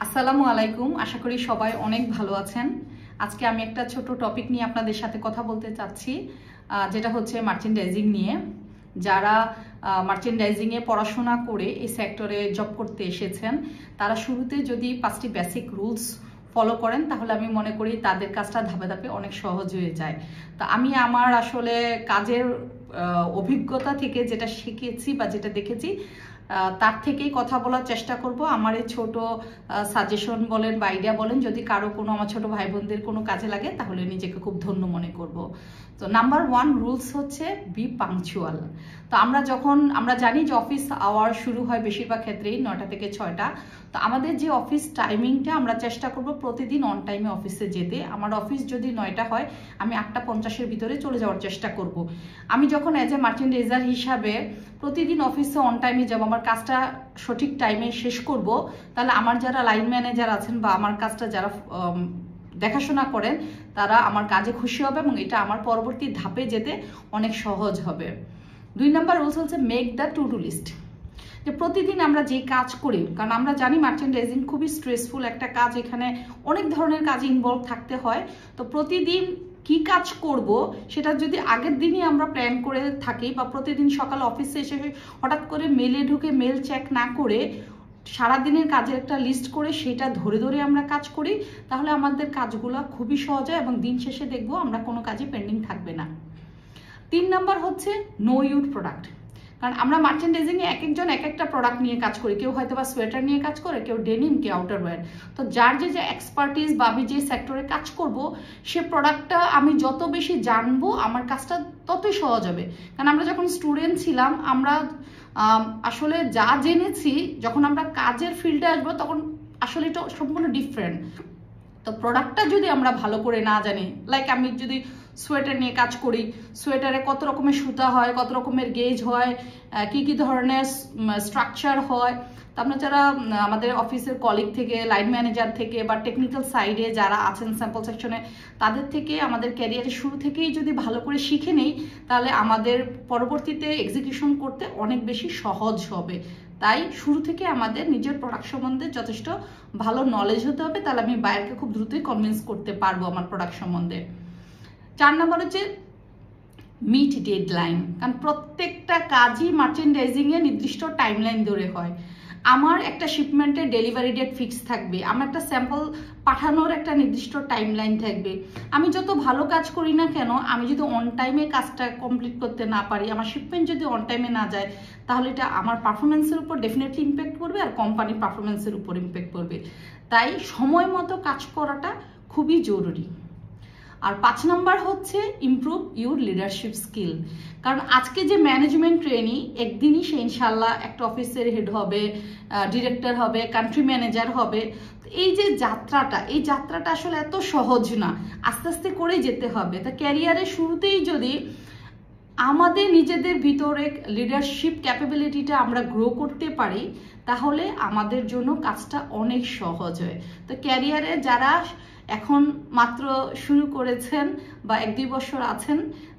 আসসালামু আলাইকুম, আশা করি সবাই অনেক ভালো আছেন। আজকে আমি একটা ছোট টপিক নিয়ে আপনাদের সাথে কথা বলতে চাচ্ছি, যেটা হচ্ছে মার্চেন্ডাইজিং নিয়ে। যারা মার্চেন্ডাইজিংয়ে পড়াশোনা করে এই সেক্টরে জব করতে এসেছেন, তারা শুরুতে যদি 5টি বেসিক রুলস ফলো করেন তাহলে আমি মনে করি তাদের কাজটা ধাপে ধাপে অনেক সহজ হয়ে যায়। তা আমি আমার আসলে কাজের অভিজ্ঞতা থেকে যেটা শিখেছি বা যেটা দেখেছি তার থেকেই কথা বলার চেষ্টা করব। আমার এই ছোট সাজেশন বলেন বা আইডিয়া বলেন, যদি কারো কোনো আমার ছোট ভাই বোনদের কোনো কাজে লাগে তাহলে নিজেকে খুব ধন্য মনে করব। তো নাম্বার 1 রুলস হচ্ছে বি পাংচুয়াল। তো আমরা জানি যে অফিস আওয়ার শুরু হয় বেশিরভাগ ক্ষেত্রেই 9টা থেকে 6টা। তো আমাদের যে অফিস টাইমিংটা আমরা চেষ্টা করব প্রতিদিন অন টাইমে অফিসে যেতে। আমার অফিস যদি 9টা হয় আমি 8:50-এর ভিতরে চলে যাওয়ার চেষ্টা করব। আমি যখন অ্যাজ এ মার্চেন্ডাইজার হিসাবে প্রতিদিন অফিসে অন টাইমে যাব, আমার কাজটা সঠিক টাইমে শেষ করব, তাহলে আমার যারা লাইন ম্যানেজার আছেন বা আমার কাজটা যারা দেখাশোনা করেন তারা আমার কাজে খুশি হবে এবং এটা আমার পরবর্তী ধাপে যেতে অনেক সহজ হবে। 2 নম্বর রুলস হচ্ছে make the to do list. যে প্রতিদিন আমরা যে কাজ করি, কারণ আমরা জানি মার্চেন্ডাইজিং খুবই স্ট্রেসফুল একটা কাজ, এখানে অনেক ধরনের কাজে ইনভলভ থাকতে হয়। তো প্রতিদিন কি কাজ করব সেটা যদি আগের দিনই আমরা প্ল্যান করে থাকি বা প্রতিদিন সকাল অফিসে এসে হঠাৎ করে মেলে ঢুকে মেল চেক না করে সারাদিনের কাজের একটা লিস্ট করে সেটা ধরে ধরে আমরা কাজ করি, তাহলে আমাদের কাজগুলো খুবই সহজ হয় এবং দিন শেষে দেখবো আমরা কোনো কাজে পেন্ডিং থাকবে না। 3 নাম্বার হচ্ছে নো ইউর প্রোডাক্ট। কারণ আমরা মার্চেন্ডাইজিংয়ে এক একজন এক একটা প্রোডাক্ট নিয়ে কাজ করি, কেউ হয়তো বা সোয়েটার নিয়ে কাজ করে, কেউ ডেনিম, কেউ আউটারওয়্যার। তো যার যে এক্সপার্টিস বা আমি যে সেক্টরে কাজ করব সে প্রোডাক্টটা আমি যত বেশি জানবো আমার কাজটা ততই সহজ হবে। কারণ আমরা যখন স্টুডেন্ট ছিলাম আমরা আসলে যা জেনেছি, যখন আমরা কাজের ফিল্ডে আসবো তখন আসলে এটা সম্পূর্ণ ডিফারেন্ট। তো প্রোডাক্টটা যদি আমরা ভালো করে না জানি, লাইক আমি যদি সোয়েটার নিয়ে কাজ করি, সোয়েটারে কত রকমের সুতা হয়, কত রকমের গেজ হয়, কি কি ধরনের স্ট্রাকচার হয়, তো আমরা যারা আমাদের অফিসের কলিগ থেকে, লাইন ম্যানেজার থেকে বা টেকনিক্যাল সাইডে যারা আছেন স্যাম্পল সেকশনে, তাদের থেকে আমাদের ক্যারিয়ারের শুরু থেকেই যদি ভালো করে শিখে নেই তাহলে আমাদের পরবর্তীতে এক্সিকিউশন করতে অনেক বেশি সহজ হবে। তাই শুরু থেকে আমাদের নিজের প্রোডাক্ট সম্বন্ধে যথেষ্ট ভালো নলেজ হতে হবে, তাহলে আমি বায়ারকে খুব দ্রুতই কনভিন্স করতে পারবো আমার প্রোডাক্ট সম্বন্ধে। 4 নম্বর হচ্ছে মিট ডেডলাইন। কারণ প্রত্যেকটা কাজই মার্চেন্ডাইজিংয়ে নির্দিষ্ট টাইমলাইন ধরে হয়। আমার একটা শিপমেন্টের ডেলিভারি ডেট ফিক্স থাকবে, আমার একটা স্যাম্পল পাঠানোর একটা নির্দিষ্ট টাইমলাইন থাকবে। আমি যত ভালো কাজ করি না কেন, আমি যদি অন টাইমে কাজটা কমপ্লিট করতে না পারি, আমার শিপমেন্ট যদি অন টাইমে না যায়, তাহলে এটা আমার পারফরমেন্সের উপর ডেফিনেটলি ইম্প্যাক্ট করবে আর কোম্পানির পারফরমেন্সের উপর ইম্প্যাক্ট করবে। তাই সময় মতো কাজ করাটা খুবই জরুরি। আর 5 নাম্বার হচ্ছে ইমপ্রুভ ইউর লিডারশিপ স্কিল। কারণ আজকে যে ম্যানেজমেন্ট ট্রেনি, একদিনই সে ইনশাল্লাহ একটা অফিসের হেড হবে, ডিরেক্টর হবে, কান্ট্রি ম্যানেজার হবে। এই যে যাত্রাটা, এই যাত্রাটা আসলে এত সহজ না, আস্তে আস্তে করে যেতে হবে। তা ক্যারিয়ারের শুরুতেই যদি আমাদের নিজেদের ভিতরে লিডারশিপ ক্যাপাবিলিটিটা আমরা গ্রো করতে পারি তাহলে আমাদের জন্য কাজটা অনেক সহজ হয়। তো ক্যারিয়ারে যারা এখন মাত্র শুরু করেছেন বা 1-2 বছর আছেন,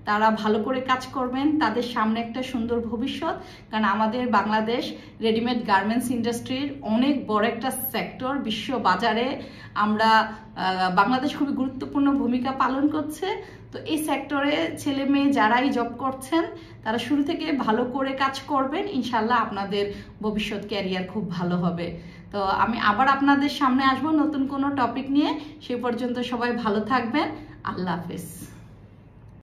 তারা ভালো করে কাজ করবেন, তাদের সামনে একটা সুন্দর ভবিষ্যৎ। কারণ আমাদের বাংলাদেশ রেডিমেড গার্মেন্টস ইন্ডাস্ট্রির অনেক বড় একটা সেক্টর, বিশ্ব বাজারে আমরা বাংলাদেশ খুবই গুরুত্বপূর্ণ ভূমিকা পালন করছে। তো এই সেক্টরে ছেলে মেয়ে যারাই জব করছেন তারা শুরু থেকে ভালো করে কাজ করবেন, ইনশাল্লাহ আপনাদের ভবিষ্যৎ ক্যারিয়ার খুব ভালো হবে। তো আমি আবার আপনাদের সামনে আসবো নতুন কোনো টপিক নিয়ে। সে পর্যন্ত সবাই ভালো থাকবেন। আল্লাহ হাফেজ।